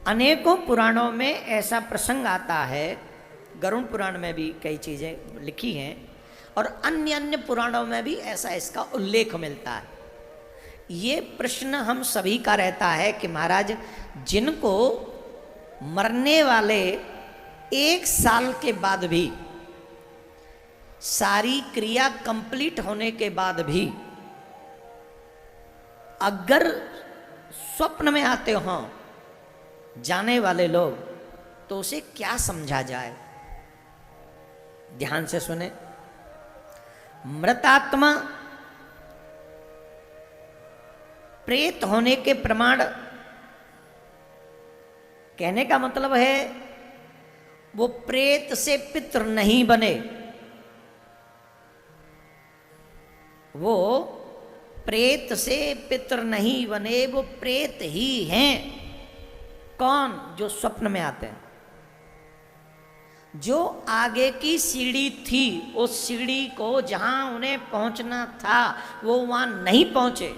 अनेकों पुराणों में ऐसा प्रसंग आता है, गरुड़ पुराण में भी कई चीज़ें लिखी हैं और अन्य अन्य पुराणों में भी ऐसा इसका उल्लेख मिलता है। ये प्रश्न हम सभी का रहता है कि महाराज, जिनको मरने वाले 1 साल के बाद भी, सारी क्रिया कंप्लीट होने के बाद भी अगर स्वप्न में आते हों जाने वाले लोग, तो उसे क्या समझा जाए? ध्यान से सुने। मृतात्मा प्रेत होने के प्रमाण, कहने का मतलब है वो प्रेत से पितृ नहीं बने, वो प्रेत से पितृ नहीं बने, वो प्रेत ही हैं। कौन? जो स्वप्न में आते हैं। जो आगे की सीढ़ी थी, उस सीढ़ी को जहां उन्हें पहुंचना था वो वहां नहीं पहुंचे।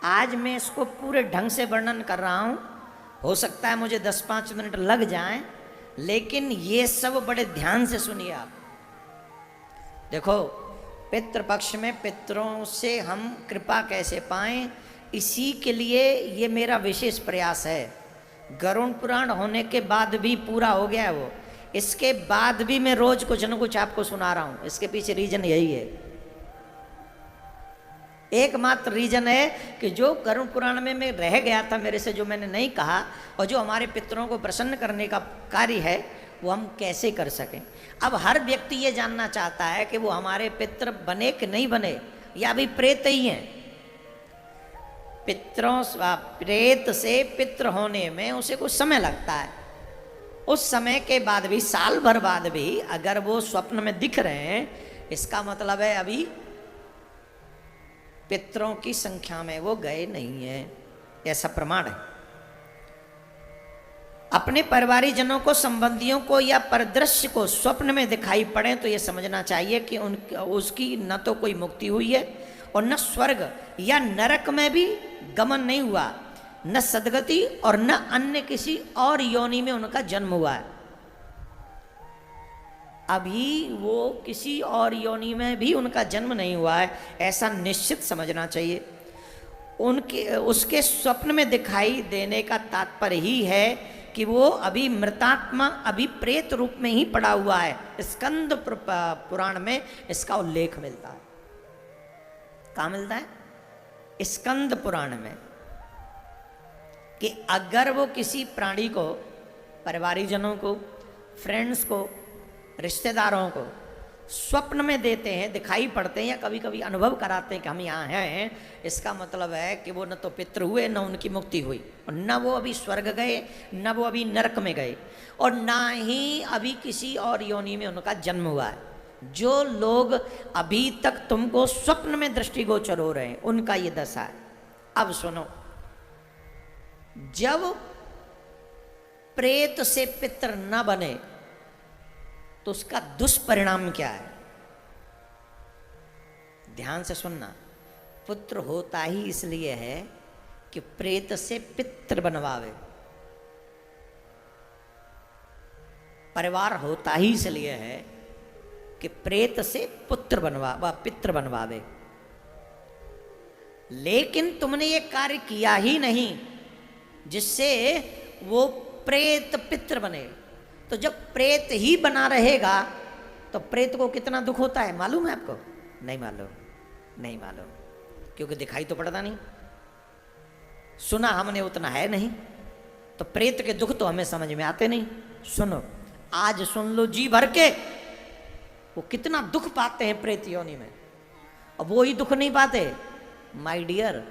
आज मैं इसको पूरे ढंग से वर्णन कर रहा हूं, हो सकता है मुझे 10-5 मिनट लग जाएं, लेकिन ये सब बड़े ध्यान से सुनिए आप। देखो, पितृपक्ष में पितरों से हम कृपा कैसे पाएं, इसी के लिए ये मेरा विशेष प्रयास है। गरुड़ पुराण होने के बाद भी पूरा हो गया है वो, इसके बाद भी मैं रोज कुछ न कुछ आपको सुना रहा हूं। इसके पीछे रीजन यही है, एकमात्र रीजन है कि जो गरुड़ पुराण में मैं रह गया था मेरे से, जो मैंने नहीं कहा, और जो हमारे पितरों को प्रसन्न करने का कार्य है, वो हम कैसे कर सकें। अब हर व्यक्ति ये जानना चाहता है कि वो हमारे पितृ बने कि नहीं बने, या अभी प्रेत ही हैं। पितरों, प्रेत से पितृ होने में उसे कुछ समय लगता है। उस समय के बाद भी, साल भर बाद भी अगर वो स्वप्न में दिख रहे हैं, इसका मतलब है अभी पितरों की संख्या में वो गए नहीं है, ऐसा प्रमाण है। अपने परिवारीजनों को, संबंधियों को या परिदृश्य को स्वप्न में दिखाई पड़े तो ये समझना चाहिए कि उसकी न तो कोई मुक्ति हुई है और न स्वर्ग या नरक में भी गमन नहीं हुआ, न सदगति और न अन्य किसी और योनि में उनका जन्म हुआ है। अभी वो किसी और योनि में भी उनका जन्म नहीं हुआ है, ऐसा निश्चित समझना चाहिए। उसके स्वप्न में दिखाई देने का तात्पर्य ही है कि वो अभी मृतात्मा, अभी प्रेत रूप में ही पड़ा हुआ है। स्कंद पुराण में इसका उल्लेख मिलता है। कहाँ मिलता है? स्कंद पुराण में, कि अगर वो किसी प्राणी को, परिवारीजनों को, फ्रेंड्स को, रिश्तेदारों को स्वप्न में देते हैं, दिखाई पड़ते हैं, या कभी कभी अनुभव कराते हैं कि हम यहाँ हैं, इसका मतलब है कि वो न तो पितृ हुए, न उनकी मुक्ति हुई, और न वो अभी स्वर्ग गए, न वो अभी नरक में गए, और न ही अभी किसी और योनि में उनका जन्म हुआ है। जो लोग अभी तक तुमको स्वप्न में दृष्टिगोचर हो रहे हैं, उनका ये दशा है। अब सुनो, जब प्रेत से पितृ न बने तो उसका दुष्परिणाम क्या है? ध्यान से सुनना। पुत्र होता ही इसलिए है कि प्रेत से पितृ बनवावे, परिवार होता ही इसलिए है कि प्रेत से पुत्र पितृ बनवावे। लेकिन तुमने ये कार्य किया ही नहीं जिससे वो प्रेत पितृ बने। तो जब प्रेत ही बना रहेगा तो प्रेत को कितना दुख होता है मालूम है आपको? नहीं मालूम, नहीं मालूम, क्योंकि दिखाई तो पड़ता नहीं, सुना हमने उतना है नहीं, तो प्रेत के दुख तो हमें समझ में आते नहीं। सुनो, आज सुन लो जी भर के, वो कितना दुख पाते हैं प्रेत योनि में, और वो ही दुख नहीं पाते। माय डियर,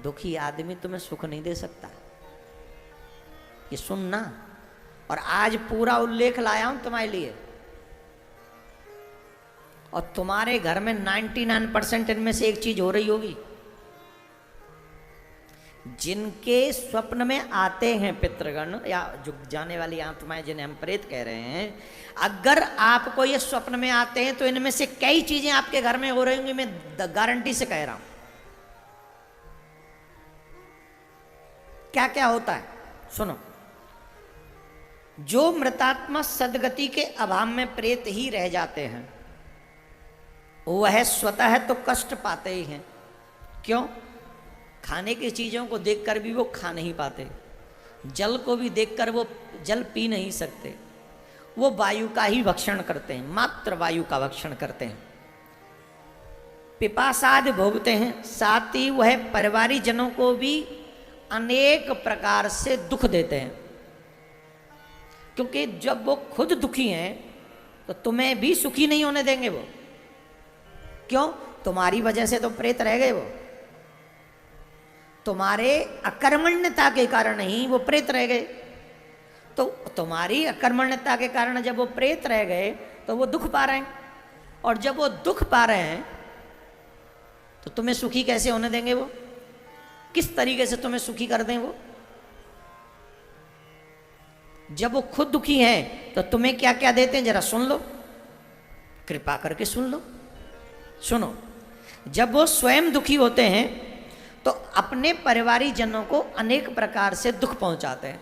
दुखी आदमी तुम्हें सुख नहीं दे सकता, ये सुनना। और आज पूरा उल्लेख लाया हूं तुम्हारे लिए, और तुम्हारे घर में 99% इनमें से एक चीज हो रही होगी। जिनके स्वप्न में आते हैं पितृगण या जो जाने वाली आत्माएं, जिन्हें हम प्रेत कह रहे हैं, अगर आपको ये स्वप्न में आते हैं तो इनमें से कई चीजें आपके घर में हो रही होंगी। मैं गारंटी से कह रहा हूं। क्या क्या होता है सुनो। जो मृतात्मा सदगति के अभाव में प्रेत ही रह जाते हैं वह स्वतः तो कष्ट पाते ही हैं। क्यों? खाने की चीजों को देखकर भी वो खा नहीं पाते, जल को भी देखकर वो जल पी नहीं सकते, वो वायु का ही भक्षण करते हैं, मात्र वायु का भक्षण करते हैं, पिपासादि भोगते हैं। साथ ही वह परिवारी जनों को भी अनेक प्रकार से दुख देते हैं, क्योंकि जब वो खुद दुखी हैं तो तुम्हें भी सुखी नहीं होने देंगे वो। क्यों? तुम्हारी वजह से तो प्रेत रह गए, वो तुम्हारे अकर्मण्यता के कारण ही वो प्रेत रह गए। तो तुम्हारी अकर्मण्यता के कारण जब वो प्रेत रह गए तो वो दुख पा रहे हैं, और जब वो दुख पा रहे हैं तो तुम्हें सुखी कैसे होने देंगे वो? किस तरीके से तुम्हें सुखी कर दें वो? जब वो खुद दुखी हैं तो तुम्हें क्या क्या देते हैं जरा सुन लो, कृपा करके सुन लो। सुनो, जब वो स्वयं दुखी होते हैं तो अपने परिवारी जनों को अनेक प्रकार से दुख पहुंचाते हैं।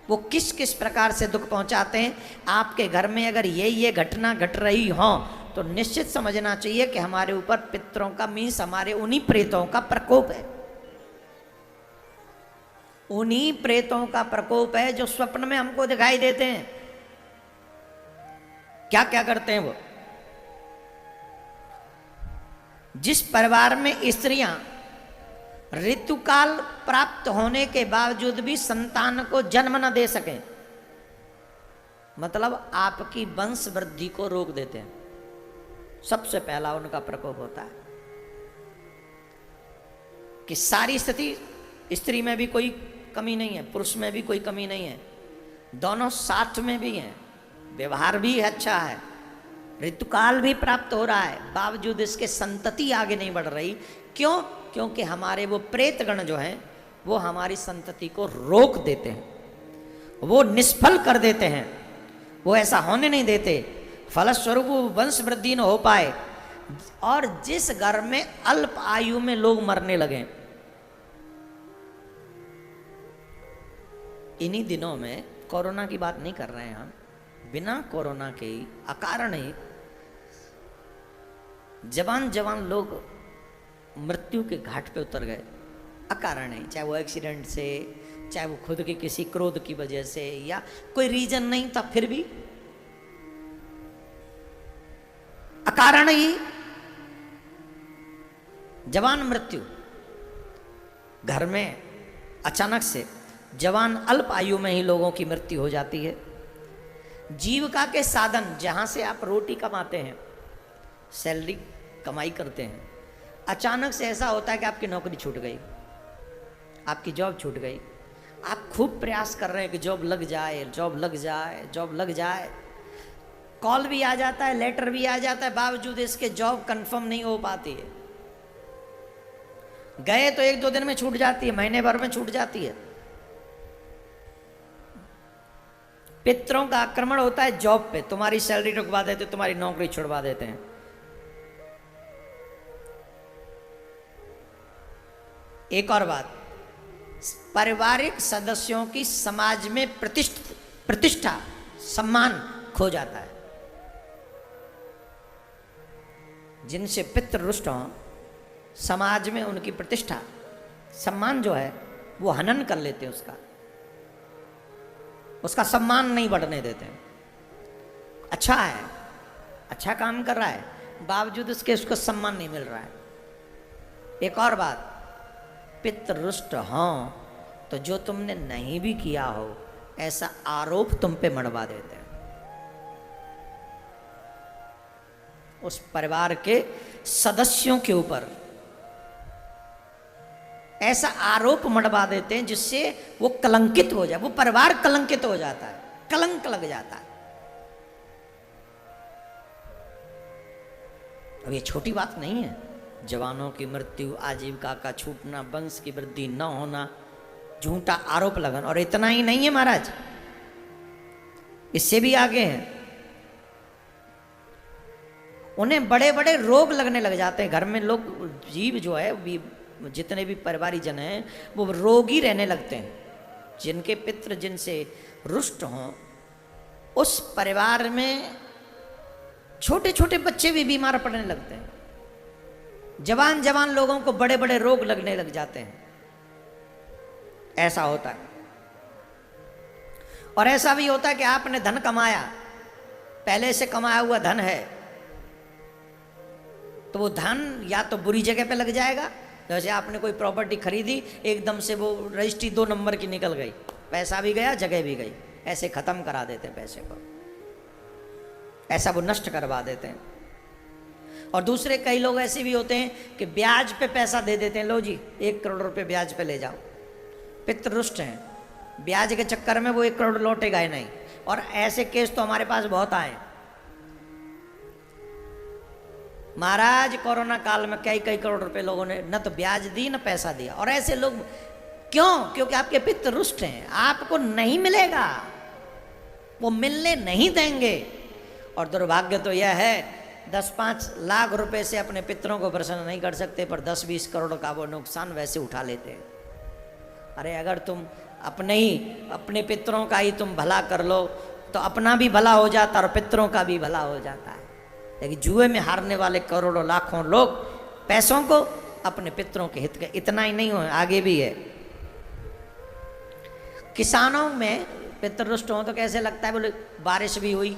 वो किस किस प्रकार से दुख पहुंचाते हैं? आपके घर में अगर ये घटना घट रही हो तो निश्चित समझना चाहिए कि हमारे ऊपर पितरों का मीन्स हमारे उन्हीं प्रेतों का प्रकोप है, उन्हीं प्रेतों का प्रकोप है जो स्वप्न में हमको दिखाई देते हैं। क्या क्या करते हैं वो? जिस परिवार में स्त्रियां ऋतुकाल प्राप्त होने के बावजूद भी संतान को जन्म न दे सकें, मतलब आपकी वंश वृद्धि को रोक देते हैं, सबसे पहला उनका प्रकोप होता है कि सारी स्थिति स्त्री में भी कोई कमी नहीं है, पुरुष में भी कोई कमी नहीं है, दोनों साथ में भी हैं, व्यवहार भी अच्छा है, ऋतुकाल भी प्राप्त हो रहा है, बावजूद इसके संतति आगे नहीं बढ़ रही। क्यों? क्योंकि हमारे वो प्रेतगण जो हैं वो हमारी संतति को रोक देते हैं, वो निष्फल कर देते हैं, वो ऐसा होने नहीं देते, फलस्वरूप वंश वृद्धि न हो पाए। और जिस घर में अल्प आयु में लोग मरने लगे, इन्हीं दिनों में, कोरोना की बात नहीं कर रहे हैं हम, बिना कोरोना के ही अकारण ही जवान जवान लोग मृत्यु के घाट पे उतर गए, अकारण है, चाहे वो एक्सीडेंट से, चाहे वो खुद के किसी क्रोध की वजह से, या कोई रीजन नहीं था, फिर भी अकारण ही जवान मृत्यु। घर में अचानक से जवान अल्प आयु में ही लोगों की मृत्यु हो जाती है। जीविका के साधन जहां से आप रोटी कमाते हैं, सैलरी कमाई करते हैं, अचानक से ऐसा होता है कि आपकी नौकरी छूट गई, आपकी जॉब छूट गई, आप खूब प्रयास कर रहे हैं कि जॉब लग जाए, जॉब लग जाए, जॉब लग जाए, कॉल भी आ जाता है, लेटर भी आ जाता है, बावजूद इसके जॉब कंफर्म नहीं हो पाती है। गए तो 1-2 दिन में छूट जाती है, महीने भर में छूट जाती है। पितरों का आक्रमण होता है जॉब पे, तुम्हारी सैलरी रुकवा देते, तुम्हारी नौकरी छुड़वा देते हैं। एक और बात, पारिवारिक सदस्यों की समाज में प्रतिष्ठा, सम्मान खो जाता है। जिनसे पितृ रुष्ट हों, समाज में उनकी प्रतिष्ठा, सम्मान जो है वो हनन कर लेते हैं, उसका सम्मान नहीं बढ़ने देते। अच्छा है, अच्छा काम कर रहा है, बावजूद उसके उसको सम्मान नहीं मिल रहा है। एक और बात, पितृरुष्ट हों तो जो तुमने नहीं भी किया हो ऐसा आरोप तुम पे मढ़वा देते हैं। उस परिवार के सदस्यों के ऊपर ऐसा आरोप मढ़वा देते हैं जिससे वो कलंकित हो जाए, वो परिवार कलंकित हो जाता है, कलंक लग जाता है। अब ये छोटी बात नहीं है, जवानों की मृत्यु, आजीविका का छूटना, वंश की वृद्धि न होना, झूठा आरोप लगाना। और इतना ही नहीं है महाराज, इससे भी आगे हैं, उन्हें बड़े बड़े रोग लगने लग जाते हैं। घर में लोग, जीव जो है जितने भी परिवारी जन हैं वो रोगी रहने लगते हैं। जिनके पितृ जिनसे रुष्ट हों, उस परिवार में छोटे छोटे बच्चे भी बीमार पड़ने लगते हैं। जवान जवान लोगों को बड़े बड़े रोग लगने लग जाते हैं। ऐसा होता है। और ऐसा भी होता है कि आपने धन कमाया, पहले से कमाया हुआ धन है, तो वो धन या तो बुरी जगह पे लग जाएगा। जैसे आपने कोई प्रॉपर्टी खरीदी, एकदम से वो रजिस्ट्री 2 नंबर की निकल गई, पैसा भी गया, जगह भी गई। ऐसे खत्म करा देते हैं पैसे को, ऐसा वो नष्ट करवा देते हैं। और दूसरे कई लोग ऐसे भी होते हैं कि ब्याज पे पैसा दे देते हैं, लो जी 1 करोड़ रुपए ब्याज पे ले जाओ। पितृरुष्ट हैं, ब्याज के चक्कर में वो 1 करोड़ लौटेगा ही नहीं। और ऐसे केस तो हमारे पास बहुत आए महाराज। कोरोना काल में कई कई करोड़ रुपए लोगों ने न तो ब्याज दी न पैसा दिया। और ऐसे लोग क्यों? क्योंकि आपके पितृ रुष्ट हैं, आपको नहीं मिलेगा, वो मिलने नहीं देंगे। और दुर्भाग्य तो यह है 10-5 लाख रुपए से अपने पितरों को प्रसन्न नहीं कर सकते, पर 10-20 करोड़ का वो नुकसान वैसे उठा लेते हैं। अरे अगर तुम अपने पितरों का ही तुम भला कर लो तो अपना भी भला हो जाता और पितरों का भी भला हो जाता है। लेकिन जुए में हारने वाले करोड़ों लाखों लोग पैसों को अपने पितरों के हित के, इतना ही नहीं हो, आगे भी है। किसानों में पितृरुष्ट हो तो कैसे लगता है, बोले बारिश भी हुई,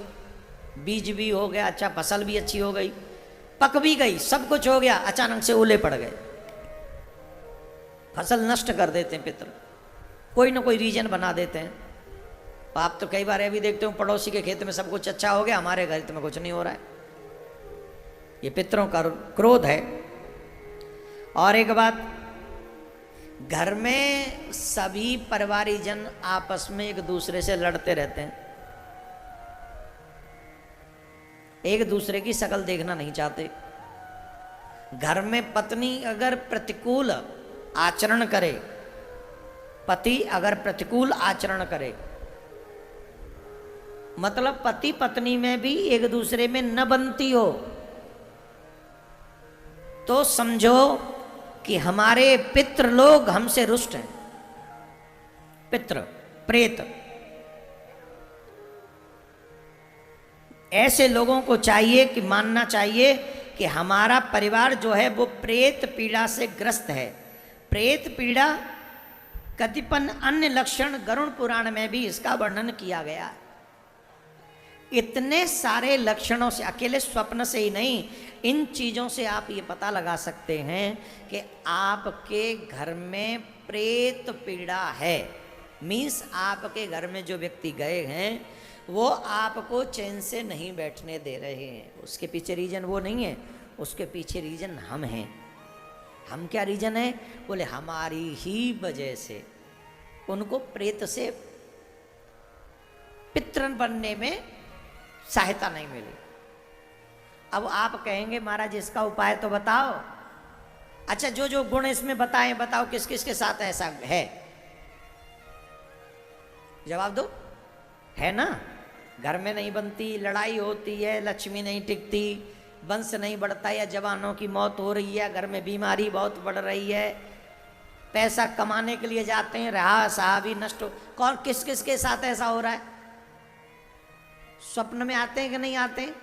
बीज भी हो गया, अच्छा फसल भी अच्छी हो गई, पक भी गई, सब कुछ हो गया, अचानक से ओले पड़ गए, फसल नष्ट कर देते हैं पितृ। कोई ना कोई रीजन बना देते हैं। आप तो कई बार ये भी देखते हो पड़ोसी के खेत में सब कुछ अच्छा हो गया, हमारे खेत में कुछ नहीं हो रहा है। ये पितरों का क्रोध है। और एक बात, घर में सभी परिवारी जन आपस में एक दूसरे से लड़ते रहते हैं, एक दूसरे की शकल देखना नहीं चाहते। घर में पत्नी अगर प्रतिकूल आचरण करे, पति अगर प्रतिकूल आचरण करे, मतलब पति पत्नी में भी एक दूसरे में न बनती हो, तो समझो कि हमारे पितृ लोग हमसे रुष्ट हैं। पितृ प्रेत, ऐसे लोगों को चाहिए कि मानना चाहिए कि हमारा परिवार जो है वो प्रेत पीड़ा से ग्रस्त है। प्रेत पीड़ा कतिपय अन्य लक्षण गरुड़ पुराण में भी इसका वर्णन किया गया है। इतने सारे लक्षणों से, अकेले स्वप्न से ही नहीं, इन चीज़ों से आप ये पता लगा सकते हैं कि आपके घर में प्रेत पीड़ा है। मीन्स आपके घर में जो व्यक्ति गए हैं वो आपको चैन से नहीं बैठने दे रहे हैं। उसके पीछे रीजन वो नहीं है, उसके पीछे रीजन हम हैं। हम क्या रीजन है? बोले हमारी ही वजह से उनको प्रेत से पितृ बनने में सहायता नहीं मिली। अब आप कहेंगे महाराज इसका उपाय तो बताओ। अच्छा, जो जो गुण इसमें बताएं, बताओ किस किस के साथ ऐसा है, जवाब दो। है ना? घर में नहीं बनती, लड़ाई होती है, लक्ष्मी नहीं टिकती, वंश नहीं बढ़ता, या जवानों की मौत हो रही है, घर में बीमारी बहुत बढ़ रही है, पैसा कमाने के लिए जाते हैं, रहा सहा भी नष्ट हो। कौन किस किस के साथ ऐसा हो रहा है? स्वप्न में आते हैं कि नहीं आते हैं?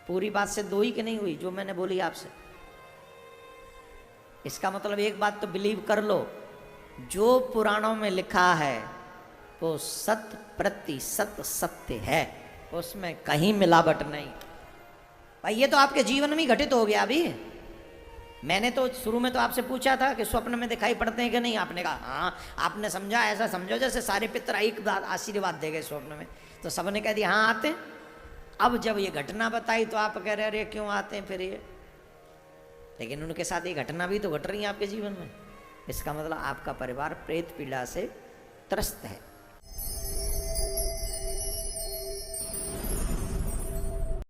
पूरी बात से दो ही कि नहीं हुई जो मैंने बोली आपसे। इसका मतलब एक बात तो बिलीव कर लो, जो पुराणों में लिखा है वो 100% सत्य है, उसमें कहीं मिलावट नहीं। भाई ये तो आपके जीवन में घटित हो गया। अभी मैंने तो शुरू में तो आपसे पूछा था कि स्वप्न में दिखाई पड़ते हैं कि नहीं, आपने कहा हाँ। आपने समझा, ऐसा समझो जैसे सारे पितर एक बार आशीर्वाद दे गए स्वप्न में, तो सबने कह दिया हाँ आते हैं। अब जब ये घटना बताई तो आप कह रहे अरे क्यों आते हैं फिर ये, लेकिन उनके साथ ये घटना भी तो घट रही है आपके जीवन में। इसका मतलब आपका परिवार प्रेत पीड़ा से त्रस्त है।